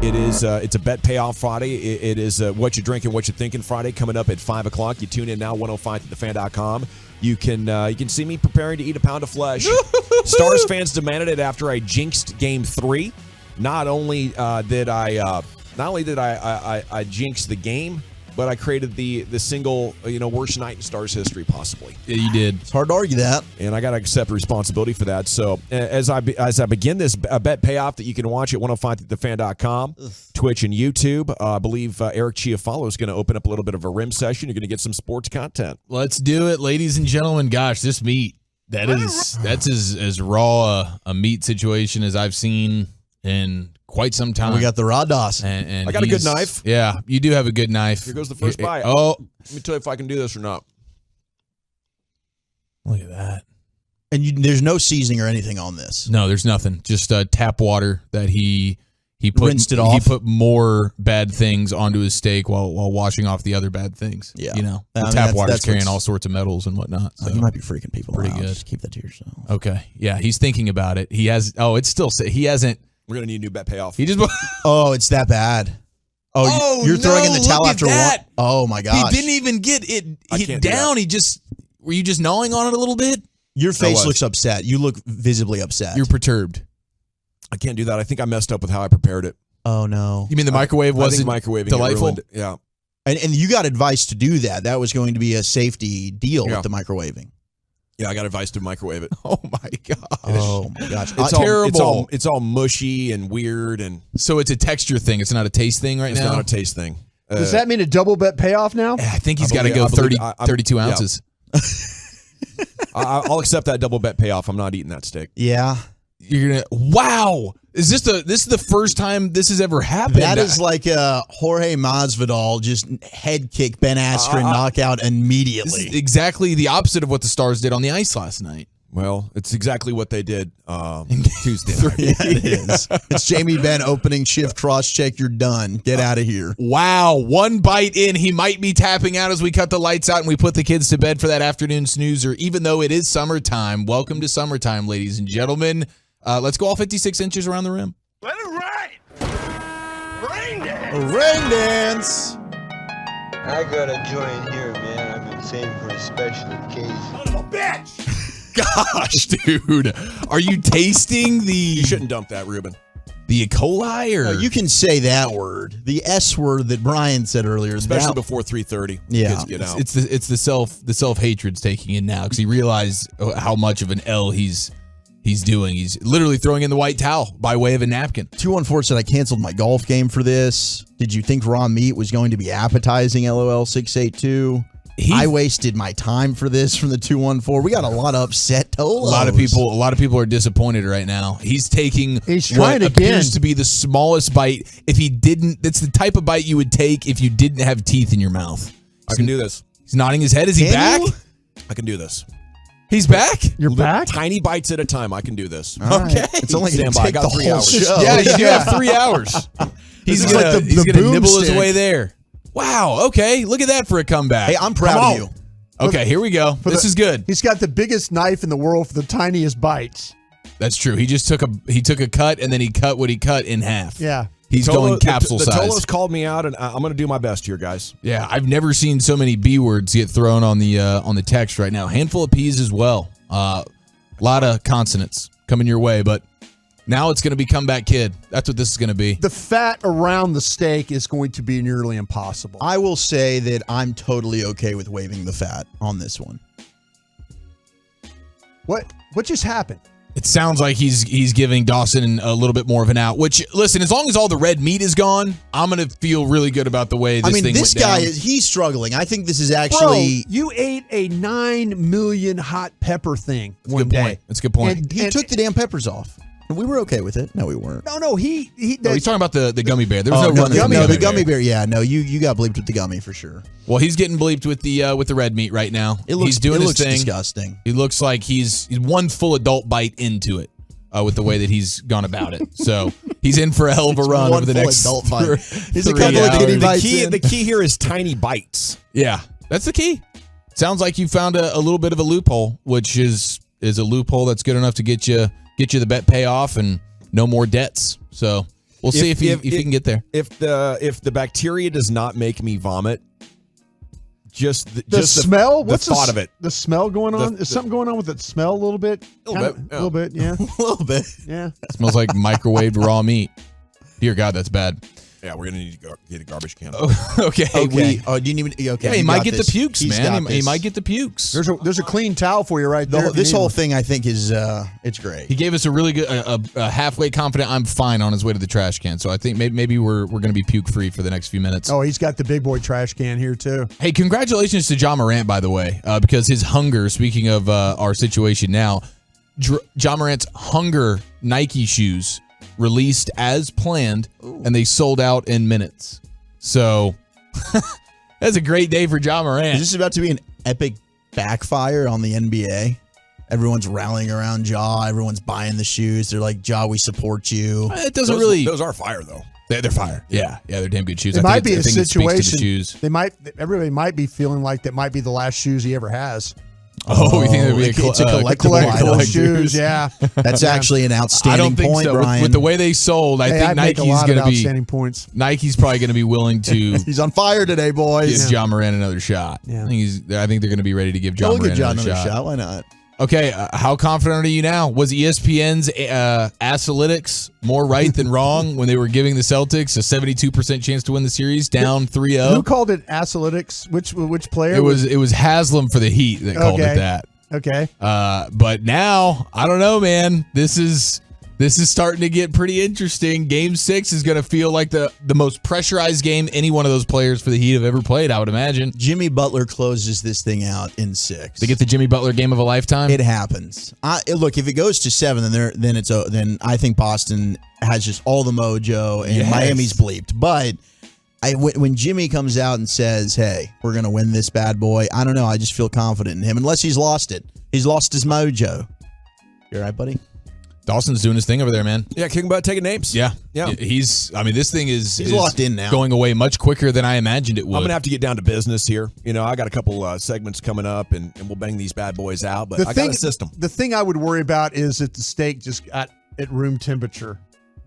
It's a Bet Payoff Friday. It is What You Drinking, What You Thinking Friday coming up at 5 o'clock. You tune in now, 105thefan.com. You can see me preparing to eat a pound of flesh. Stars fans demanded it after I jinxed Game 3. Not only did I jinx the game, but I created the single worst night in Stars history possibly. Yeah, you did. It's hard to argue that, and I got to accept responsibility for that. So as I begin this Bet Payoff that you can watch at 105thefan.com, Twitch and YouTube, I believe Eric Chiafalo is going to open up a little bit of a rim session. You're going to get some sports content. Let's do it, ladies and gentlemen. Gosh, this meat that's as raw a meat situation as I've seen in quite some time. We got the raw Dawson. And I got a good knife. Yeah, you do have a good knife. Here goes the first bite. Oh. Let me tell you if I can do this or not. Look at that. And there's no seasoning or anything on this. No, there's nothing. Just tap water that he rinsed it off. He put more bad things onto his steak while washing off the other bad things. Yeah. Tap water's carrying all sorts of metals and whatnot. So. You might be freaking people Pretty out. good. Just keep that to yourself. Okay. Yeah, he's thinking about it. He has. Oh, it's still. He hasn't. We're going to need a new Bet Payoff. He just. Oh, it's that bad. Oh, you're throwing in the towel after one. Oh my gosh. He didn't even get it down. Were you just gnawing on it a little bit? Your face looks upset. You look visibly upset. You're perturbed. I can't do that. I think I messed up with how I prepared it. Oh no. You mean the microwave wasn't delightful? Yeah. And you got advice to do that. That was going to be a safety deal with the microwaving. Yeah, I got advice to microwave it. Oh my gosh. Oh my gosh. It's terrible. It's all mushy and weird, and so it's a texture thing. It's not a taste thing now? It's not a taste thing. Does that mean a double Bet Payoff now? I think he's got to go 32 ounces. Yeah. I'll accept that double Bet Payoff. I'm not eating that steak. Yeah. You're gonna. Wow. This is the first time this has ever happened. That is like a Jorge Masvidal just head kick Ben Askren knockout immediately. This is exactly the opposite of what the Stars did on the ice last night. Well, it's exactly what they did Tuesday night. Yeah, it is. It's Jamie Benn opening shift cross check. You're done. Get out of here. Wow. One bite in. He might be tapping out as we cut the lights out and we put the kids to bed for that afternoon snoozer, even though it is summertime. Welcome to summertime, ladies and gentlemen. Let's go all 56 inches around the rim. Let it rain! Rain dance! A rain dance! I got a joint here, man. I've been saving for a special occasion. Son of a bitch! Gosh, dude. Are you tasting the... You shouldn't dump that, Ruben. The E. coli? Or? No, you can say that word. The S word that Brian said earlier. Especially before 3:30. Yeah. Kids get out. It's the self-hatred's taking in now because he realized how much of an L he's doing. He's literally throwing in the white towel by way of a napkin. 214 said I canceled my golf game for this. Did you think raw meat was going to be appetizing? LOL 682. I wasted my time for this from the 214. We got a lot of upset Tolos. A lot of people are disappointed right now. He's taking what appears to be the smallest bite. If he didn't, that's the type of bite you would take if you didn't have teeth in your mouth. I can do this. He's nodding his head. Is he back? I can do this. He's back? You're back? Tiny bites at a time. I can do this. Okay. It's only Stand by. I got 3 hours. Yeah, you do have 3 hours. He's gonna nibble his way there. Wow. Okay. Look at that for a comeback. Hey, I'm proud of you. Okay, here we go. This is good. He's got the biggest knife in the world for the tiniest bites. That's true. He just took a cut and then he cut what he cut in half. Yeah. He's going capsule size. The Tolos called me out, and I'm going to do my best here, guys. Yeah, I've never seen so many B words get thrown on the text right now. Handful of P's as well. A lot of consonants coming your way, but now it's going to be Comeback Kid. That's what this is going to be. The fat around the steak is going to be nearly impossible. I will say that I'm totally okay with waiving the fat on this one. What just happened? It sounds like he's giving Dawson a little bit more of an out, which, listen, as long as all the red meat is gone, I'm going to feel really good about the way this thing went down. This guy, he's struggling. I think this is actually... Bro, you ate a 9 million hot pepper thing one day. That's a good point. And he took the damn peppers off. And we were okay with it. No, we weren't. No, he's talking about the gummy bear. There was no run the gummy bear. Yeah, no, you got bleeped with the gummy for sure. Well, he's getting bleeped with the red meat right now. He's doing his thing. Disgusting. He looks like he's one full adult bite into it. With the way that he's gone about it. So he's in for a hell of a run over the next adult bite. He's a couple of kitty bites. The key here is tiny bites. Yeah, that's the key. Sounds like you found a little bit of a loophole, which is a loophole that's good enough to get you the bet payoff and no more debts. So We'll see if he can get there. If the bacteria does not make me vomit, just the smell. The What's thought of it? The smell going on? Is something going on with the smell a little bit? A little bit. A little bit. Yeah. A little bit. Yeah. Smells like microwaved raw meat. Dear God, that's bad. Yeah, we're gonna need to get a garbage can. Okay. Okay. Do you need? Okay. Yeah, he you might got get this. the pukes, He's man. got He this. might get the pukes. There's a clean towel for you right there. This whole thing, I think, is it's great. He gave us a really good, a halfway confident I'm fine on his way to the trash can. So I think maybe we're going to be puke free for the next few minutes. Oh, he's got the big boy trash can here too. Hey, congratulations to John Morant, by the way, because his hunger, speaking of our situation now, John Morant's hunger Nike shoes released as planned, and they sold out in minutes. So that's a great day for John Morant. Is this about to be an epic backfire on the NBA? Everyone's rallying around Ja. Everyone's buying the shoes. They're like, Ja, we support you. It doesn't really. Those are fire though. They're fire. Yeah, they're damn good shoes. It might be I a think it speaks to the situation. shoes. Everybody might be feeling like that might be the last shoes he ever has. Oh, you think there'd be it's a collectible Collectible item. shoes, yeah. That's actually an I outstanding don't think point, so. Brian. With the way they sold, I Hey, think I'd make a Nike's lot going of to be. outstanding points. Nike's probably going to be willing to He's on fire today, boys. give John Morant another shot. Yeah. I think they're going to be ready to give John We'll Morant give John another another shot. shot. Why not? Okay, how confident are you now? Was ESPN's Asalytics more right than wrong when they were giving the Celtics a 72% chance to win the series, down 3-0? Who called it Asalytics? Which player? It was Haslam for the Heat that called it that. Okay. But now, I don't know, man. This is starting to get pretty interesting. Game 6 is going to feel like the most pressurized game any one of those players for the Heat have ever played, I would imagine. Jimmy Butler closes this thing out in 6. They get the Jimmy Butler game of a lifetime. It happens. Look, if it goes to 7, then I think Boston has just all the mojo and Yes. Miami's bleeped. But when Jimmy comes out and says, "Hey, we're going to win this bad boy," I don't know. I just feel confident in him. Unless he's lost it. He's lost his mojo. You all right, buddy? Dawson's doing his thing over there, man. Yeah, kicking butt, taking names. Yeah. Yeah. This thing is locked in now. Going away much quicker than I imagined it would. I'm gonna have to get down to business here. You know, I got a couple segments coming up, and we'll bang these bad boys out. But I got a system. The thing I would worry about is that the steak just got at room temperature.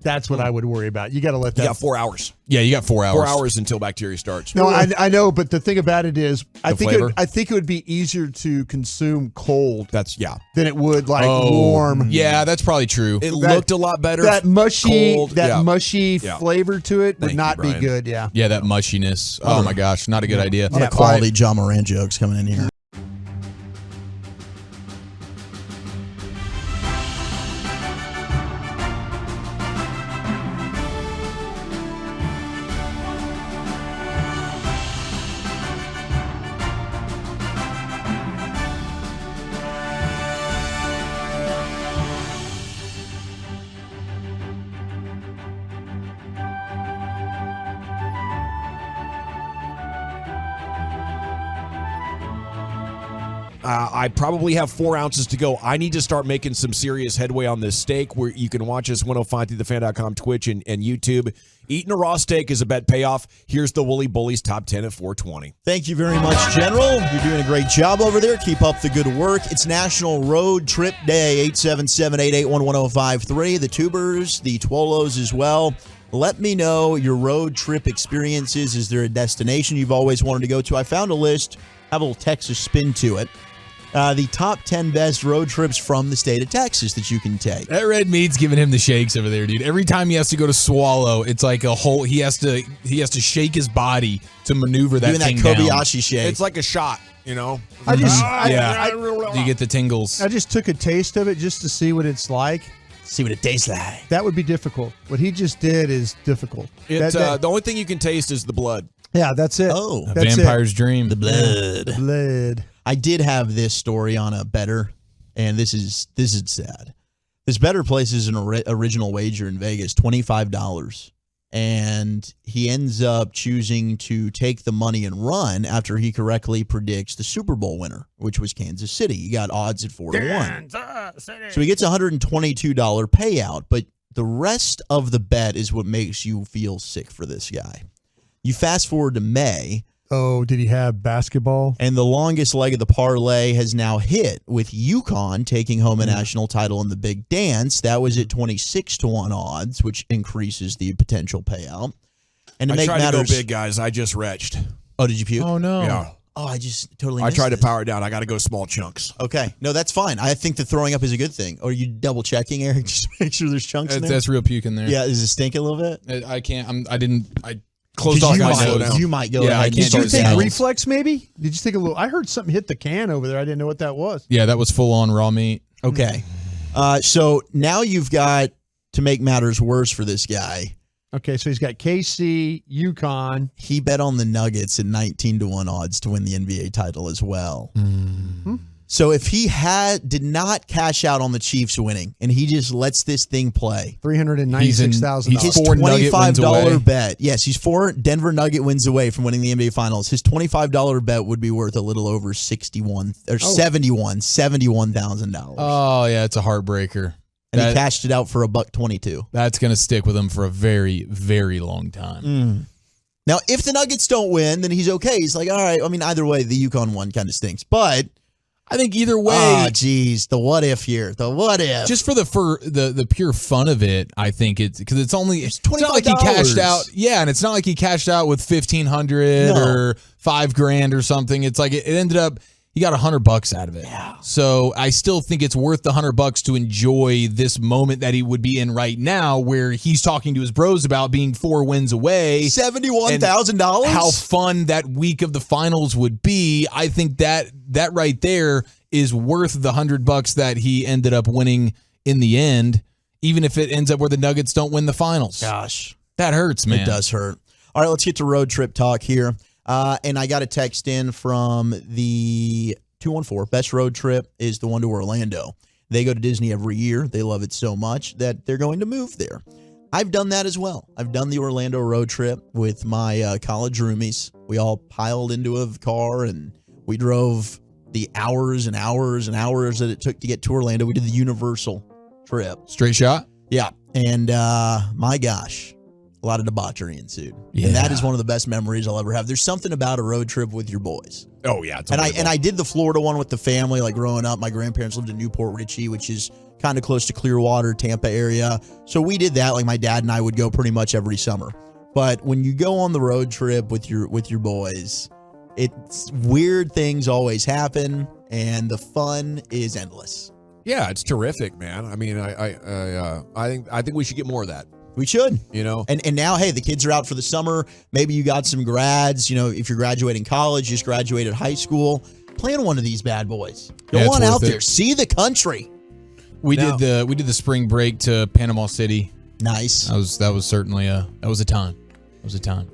That's what I would worry about. You got to let that. You got 4 hours. Yeah, you got 4 hours. 4 hours until bacteria starts. No, I know, but the thing about it is, I think flavor? it would be easier to consume cold That's than it would warm. Yeah, that's probably true. It looked a lot better. That mushy, cold. mushy Yeah. flavor to it would Thank not you, be Brian. good. Yeah. Yeah, that mushiness. Oh my gosh, not a good idea. A lot of quality John Morant jokes coming in here. I probably have 4 ounces to go. I need to start making some serious headway on this steak, where you can watch us 105throughthefan.com, Twitch, and YouTube. Eating a raw steak is a bet payoff. Here's the Wooly Bullies top 10 at 420. Thank you very much, General. You're doing a great job over there. Keep up the good work. It's National Road Trip Day, 877-881-1053. The Tubers, the Twolos as well. Let me know your road trip experiences. Is there a destination you've always wanted to go to? I found a list. Have a little Texas spin to it. The top 10 best road trips from the state of Texas that you can take. That red meat's giving him the shakes over there, dude. Every time he has to go to swallow, it's like a whole. He has to shake his body to maneuver that Doing thing that down. Kobayashi shake. It's like a shot, you know? I just, You get the tingles. I just took a taste of it just to see what it's like. See what it tastes like. That would be difficult. What he just did is difficult. The only thing you can taste is the blood. Yeah, that's it. Oh. A That's vampire's dream. The blood. Blood. I did have this story on a better, and this is sad. This better places an original wager in Vegas, $25, and he ends up choosing to take the money and run after he correctly predicts the Super Bowl winner, which was Kansas City. He got odds at 4-1, so he gets a $122 payout. But the rest of the bet is what makes you feel sick for this guy. You fast forward to May. Oh, did he have basketball? And the longest leg of the parlay has now hit with UConn taking home a national title in the big dance. That was at 26-1 odds, which increases the potential payout. And to I make tried matters, to go big, guys. I just retched. Oh, did you puke? Oh no. Yeah. Oh, I just totally I missed tried to this. power it down. I got to go small chunks. Okay. No, that's fine. I think the throwing up is a good thing. Or are you double checking, Eric, just to make sure there's chunks in there? That's real puke in there. Yeah, does it stink a little bit? I can't. I closed 'Cause off you my might, slow down. you might go Yeah, ahead I and can't Did start you do think that. down. reflex maybe? Did you think a little? I heard something hit the can over there. I didn't know what that was. Yeah, that was full on raw meat. Okay. So now you've got, to make matters worse for this guy, Okay, so he's got KC, UConn. he bet on the Nuggets at 19-1 odds to win the NBA title as well. So if he did not cash out on the Chiefs winning and he just lets this thing play, $396,000. his Four Nugget wins away. $25 bet, yes, he's 4 Denver Nugget wins away from winning the NBA Finals. His $25 bet would be worth a little over $71,000. Oh yeah, it's a heartbreaker. And he That- cashed it out for $122. That's gonna stick with him for a very, very long time. Now, if the Nuggets don't win, then he's okay. He's like, all right. I mean, either way, the UConn one kind of stinks. But, I think either way, geez, the what if here. The what if. just for the pure fun of it, I think it's because it's not like he $25. cashed out. Yeah, and it's not like he cashed out with $1,500 or $5,000 or something. It's like it ended up he got $100 out of it. Yeah. So I still think it's worth the $100 to enjoy this moment that he would be in right now, where he's talking to his bros about being 4 wins away. $71,000? How fun that week of the finals would be. I think that right there is worth the $100 that he ended up winning in the end, even if it ends up where the Nuggets don't win the finals. Gosh. That hurts, man. It does hurt. All right, let's get to road trip talk here. And I got a text in from the 214. Best road trip is the one to Orlando. They go to Disney every year. They love it so much that they're going to move there. I've done that as well. I've done the Orlando road trip with my college roomies. We all piled into a car and we drove the hours and hours and hours that it took to get to Orlando. We did the Universal trip. Straight shot? Yeah. And my gosh, a lot of debauchery ensued. Yeah. And that is one of the best memories I'll ever have. There's something about a road trip with your boys. Oh, yeah. It's And unbelievable. I did the Florida one with the family, like growing up. My grandparents lived in Newport Richey, which is kind of close to Clearwater, Tampa area. So we did that. Like my dad and I would go pretty much every summer. But when you go on the road trip with your boys, it's weird things always happen, and the fun is endless. Yeah, it's terrific, man. I mean, I think we should get more of that. We should. You know? And now, hey, the kids are out for the summer. Maybe you got some grads. You know, if you're graduating college, just graduated high school, plan one of these bad boys. Go Yeah, it's on worth out it. there. See the country. We No. did the spring break to Panama City. Nice. That was certainly a time. It was a time.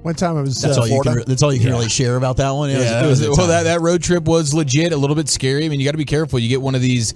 One time I was That's all you Florida. can. That's all you can really share about that one. Yeah, It was a well, time. that road trip was legit. A little bit scary. I mean, you got to be careful. You get one of these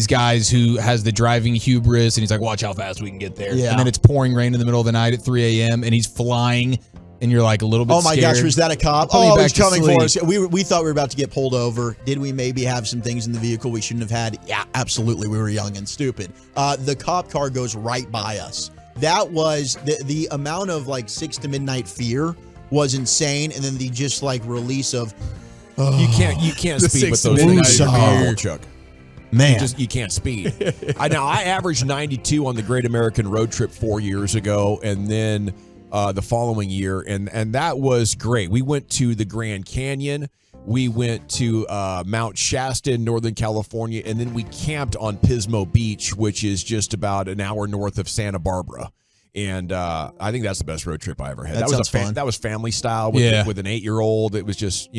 guys who has the driving hubris, and he's like, "Watch how fast we can get there." Yeah. And then it's pouring rain in the middle of the night at 3 a.m. and he's flying, and you're like a little bit. Oh my scared. gosh, was that a cop? Put me Oh, back he's to coming for us. sleep. We thought we were about to get pulled over. Did we maybe have some things in the vehicle we shouldn't have had? Yeah, absolutely. We were young and stupid. The cop car goes right by us. That was the amount of like 6 to midnight fear was insane, and then the just like release of You can't The speed with 6 those midnight things. You're fear. horrible, Chuck. man. You can't speed. I averaged 92 on the Great American Road Trip 4 years ago, and then the following year, and that was great. We went to the Grand Canyon. We went to Mount Shasta in Northern California, and then we camped on Pismo Beach, which is just about an hour north of Santa Barbara. And I think that's the best road trip I ever had. That sounds fun. That was family style with, Yeah. with an 8-year-old. It was just,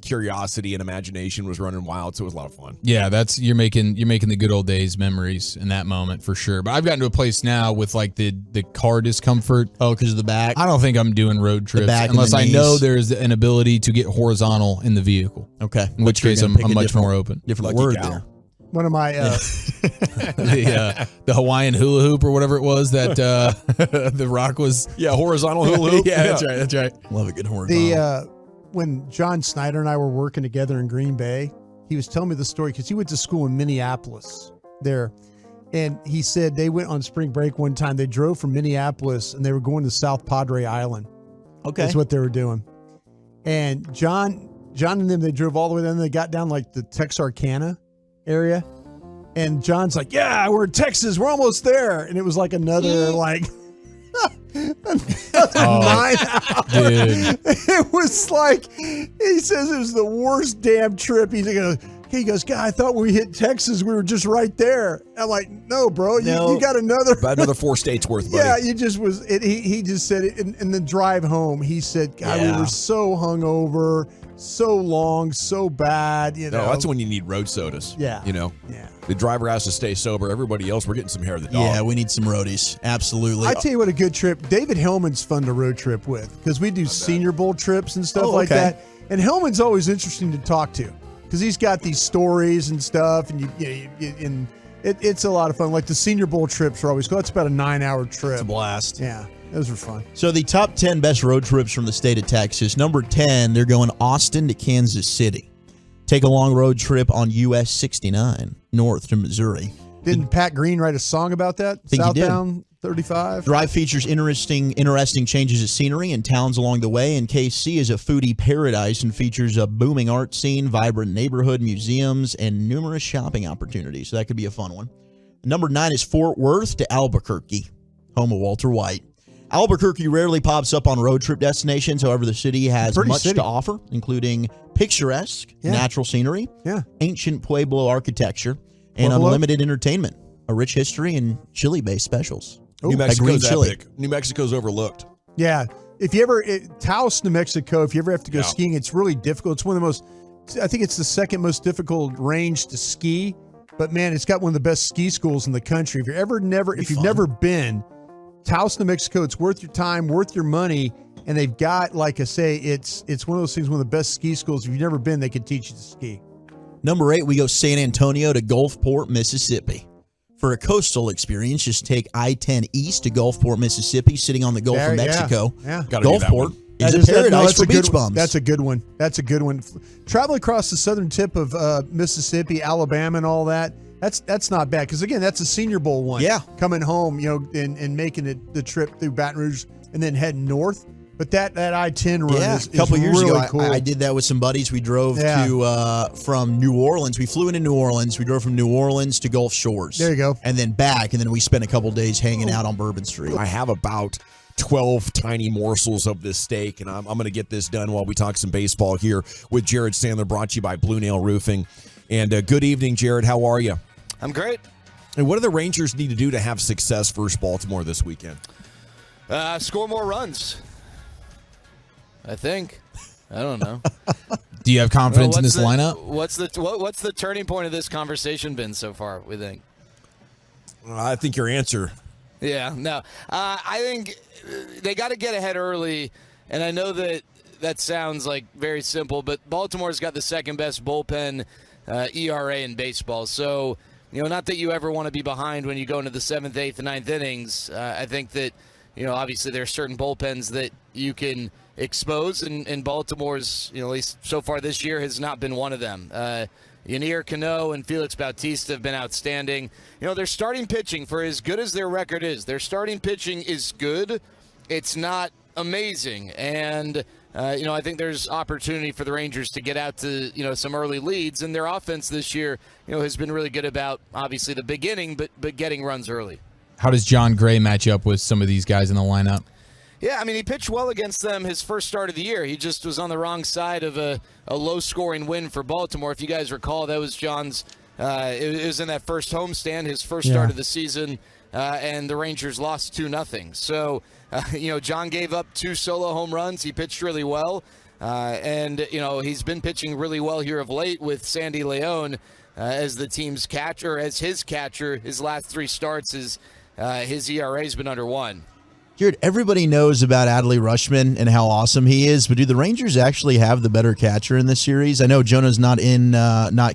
curiosity and imagination was running wild, so it was a lot of fun. Yeah, you're making the good old days memories in that moment for sure. But I've gotten to a place now with like the car discomfort. Oh, because of the back. I don't think I'm doing road trips back and unless the I know knees. there's an ability to get horizontal in the vehicle. Okay. In which case, I'm much more open. Different Lucky word cow. there. One of my The Hawaiian hula hoop or whatever it was that the Rock was. Yeah, horizontal hula hoop. Yeah, that's right. That's right. Love a good horizontal. when John Snyder and I were working together in Green Bay, he was telling me the story because he went to school in Minneapolis there. And he said they went on spring break one time. They drove from Minneapolis and they were going to South Padre Island. Okay. That's what they were doing. And John and them, they drove all the way down. They got down like the Texarkana area. And John's like, yeah, we're in Texas. We're almost there. And it was like another like 9 hours. Dude. It was like, he says it was the worst damn trip. He goes, God, I thought when we hit Texas, we were just right there. I'm like, no, bro, you got About another 4 states worth, buddy. Yeah, you just was. He just said it in the drive home. He said, God, we were so hungover, so long, so bad. You know, No, that's when you need road sodas. Yeah. You know? Yeah. The driver has to stay sober. Everybody else, we're getting some hair of the dog. Yeah, we need some roadies. Absolutely. I tell you what, a good trip. David Hellman's fun to road trip with because we do Senior Bowl trips and stuff like that. And Hellman's always interesting to talk to because he's got these stories and stuff, and it's a lot of fun. Like the Senior Bowl trips are always cool. It's about a 9-hour trip. It's a blast. Yeah, those are fun. So the top 10 best road trips from the state of Texas. Number 10, they're going Austin to Kansas City. Take a long road trip on US 69 north to Missouri. Didn't Pat Green write a song about that? Think he did. Southbound 35? Drive features interesting changes of scenery and towns along the way, and KC is a foodie paradise and features a booming art scene, vibrant neighborhood, museums, and numerous shopping opportunities. So that could be a fun one. Number 9 is Fort Worth to Albuquerque, home of Walter White. Albuquerque rarely pops up on road trip destinations. However, the city has much to offer, including picturesque natural scenery, ancient Pueblo architecture, and unlimited entertainment, a rich history, and chili-based specials. New Mexico's chili. epic. New Mexico's overlooked. Yeah. If you ever, Taos, New Mexico, if you ever have to go skiing, it's really difficult. It's one of the most, I think it's the second most difficult range to ski. But man, it's got one of the best ski schools in the country. If you've never been, Taos, New Mexico, it's worth your time, worth your money. And they've got, like I say, it's one of those things, one of the best ski schools. If you've never been, they can teach you to ski. Number 8, we go San Antonio to Gulfport, Mississippi. For a coastal experience, just take I-10 east to Gulfport, Mississippi, sitting on the Gulf of Mexico. Yeah. Gulfport is a paradise for beach bums. That's a good one. That's a good one. Traveling across the southern tip of Mississippi, Alabama, and all that, that's not bad. Because, again, that's a Senior Bowl one. Yeah. Coming home, and making the trip through Baton Rouge and then heading north. But that I-10 run is a couple years really ago, cool. I did that with some buddies. We drove from New Orleans. We flew into New Orleans. We drove from New Orleans to Gulf Shores. There you go. And then back, and then we spent a couple days hanging out on Bourbon Street. I have about 12 tiny morsels of this steak, and I'm going to get this done while we talk some baseball here with Jared Sandler, brought to you by Blue Nail Roofing. And good evening, Jared. How are you? I'm great. And what do the Rangers need to do to have success versus Baltimore this weekend? Score more runs. I think. I don't know. Do you have confidence in this lineup? What's the turning point of this conversation been so far, we think? I think your answer. Yeah, no. I think they got to get ahead early, and I know that sounds like very simple, but Baltimore's got the second best bullpen ERA in baseball. So, not that you ever want to be behind when you go into the 7th, 8th, and 9th innings. I think that, obviously there are certain bullpens that you can expose, and Baltimore's, at least so far this year, has not been one of them. Yanier Cano and Felix Bautista have been outstanding. Their starting pitching, for as good as their record is, their starting pitching is good. It's not amazing. And, I think there's opportunity for the Rangers to get out to, some early leads. And their offense this year, has been really good about, obviously, the beginning, but getting runs early. How does John Gray match up with some of these guys in the lineup? Yeah, he pitched well against them his first start of the year. He just was on the wrong side of a low-scoring win for Baltimore. If you guys recall, that was John's it was in that first homestand, his first start of the season, and the Rangers lost 2-0. So, John gave up 2 solo home runs. He pitched really well, and, he's been pitching really well here of late with Sandy Leon as the team's catcher, as his catcher. His last 3 starts, his ERA's been under 1. Jared, everybody knows about Adley Rutschman and how awesome he is, but do the Rangers actually have the better catcher in this series? I know Jonah's not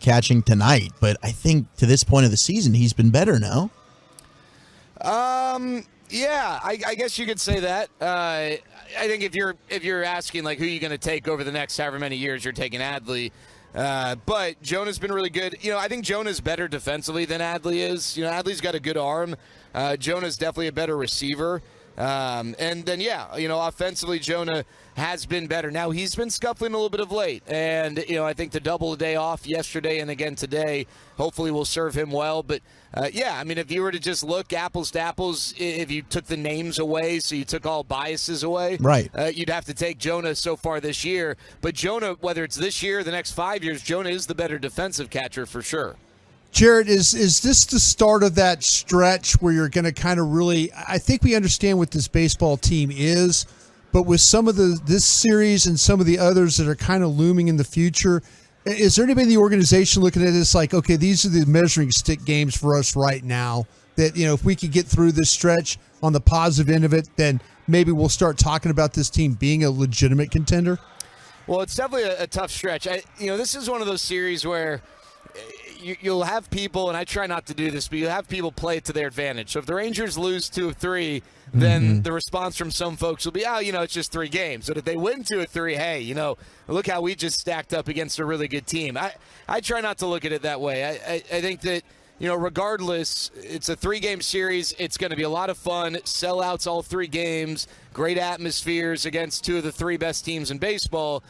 catching tonight, but I think to this point of the season, he's been better, no? Yeah, I guess you could say that. I think if you're asking like who you're going to take over the next however many years, you're taking Adley. But Jonah's been really good. I think Jonah's better defensively than Adley is. Adley's got a good arm. Jonah's definitely a better receiver. And then, offensively, Jonah has been better. Now, he's been scuffling a little bit of late. And, I think the double day off yesterday and again today hopefully will serve him well. But, if you were to just look apples to apples, if you took the names away, so you took all biases away, right, you'd have to take Jonah so far this year. But Jonah, whether it's this year or the next 5 years, Jonah is the better defensive catcher for sure. Jared, is this the start of that stretch where you're going to kind of really – I think we understand what this baseball team is, but with some of this series and some of the others that are kind of looming in the future, is there anybody in the organization looking at this like, okay, these are the measuring stick games for us right now that, if we could get through this stretch on the positive end of it, then maybe we'll start talking about this team being a legitimate contender? Well, it's definitely a tough stretch. This is one of those series where – you'll have people, and I try not to do this, but you'll have people play it to their advantage. So if the Rangers lose 2 of 3, then the response from some folks will be, it's just 3 games. But if they win 2 of 3, hey, look how we just stacked up against a really good team. I try not to look at it that way. I think that, regardless, it's a 3-game series. It's going to be a lot of fun. Sellouts all 3 games. Great atmospheres against 2 of the 3 best teams in baseball.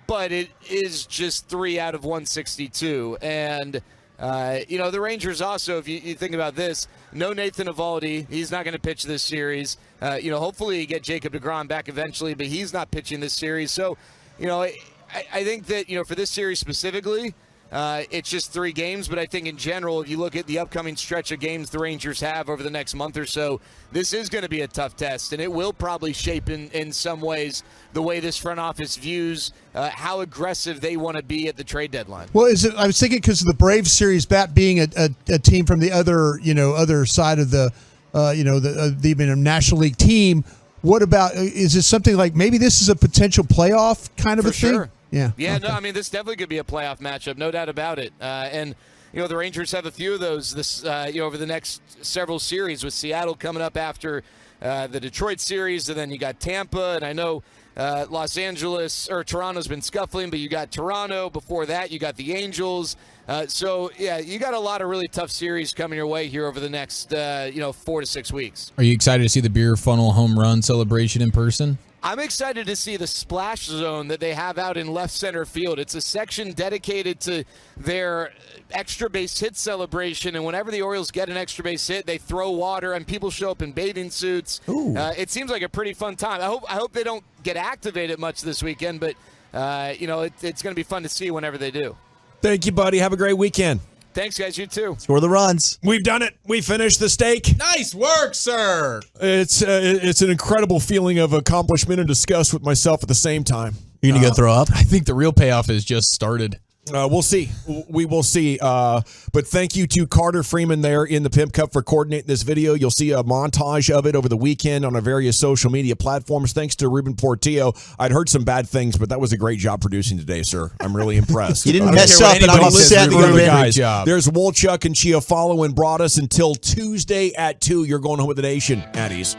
But it is just 3 out of 162. And, the Rangers also, if you think about this, no Nathan Eovaldi. He's not going to pitch this series. Hopefully you get Jacob deGrom back eventually, but he's not pitching this series. So, I think that, for this series specifically, it's just 3 games. But I think in general, if you look at the upcoming stretch of games the Rangers have over the next month or so, this is going to be a tough test. And it will probably shape in some ways the way this front office views how aggressive they want to be at the trade deadline. Well, I was thinking because of the Braves series, that being a team from the other side of the National League team. What about, is this something like maybe this is a potential playoff kind of a thing? Sure. Yeah. Yeah, okay. no, this definitely could be a playoff matchup, no doubt about it. And the Rangers have a few of those this over the next several series, with Seattle coming up after the Detroit series, and then you got Tampa, and I know Toronto's been scuffling, but you got Toronto. Before that, you got the Angels. You got a lot of really tough series coming your way here over the next 4 to 6 weeks. Are you excited to see the beer funnel home run celebration in person? I'm excited to see the splash zone that they have out in left center field. It's a section dedicated to their extra base hit celebration, and whenever the Orioles get an extra base hit, they throw water and people show up in bathing suits. It seems like a pretty fun time. I hope they don't get activated much this weekend, but it's going to be fun to see whenever they do. Thank you, buddy. Have a great weekend. Thanks, guys. You too. Score the runs. We've done it. We finished the steak. Nice work, sir. It's an incredible feeling of accomplishment and disgust with myself at the same time. You're going to go throw up? I think the real payoff has just started. We'll see. We will see. But thank you to Carter Freeman there in the Pimp Cup for coordinating this video. You'll see a montage of it over the weekend on our various social media platforms. Thanks to Ruben Portillo. I'd heard some bad things, but that was a great job producing today, sir. I'm really impressed. You didn't mess up, and I'm upset. Guys. There's Wolchuk and Chiafalo and brought us until Tuesday at 2. You're going home with the nation, Addies.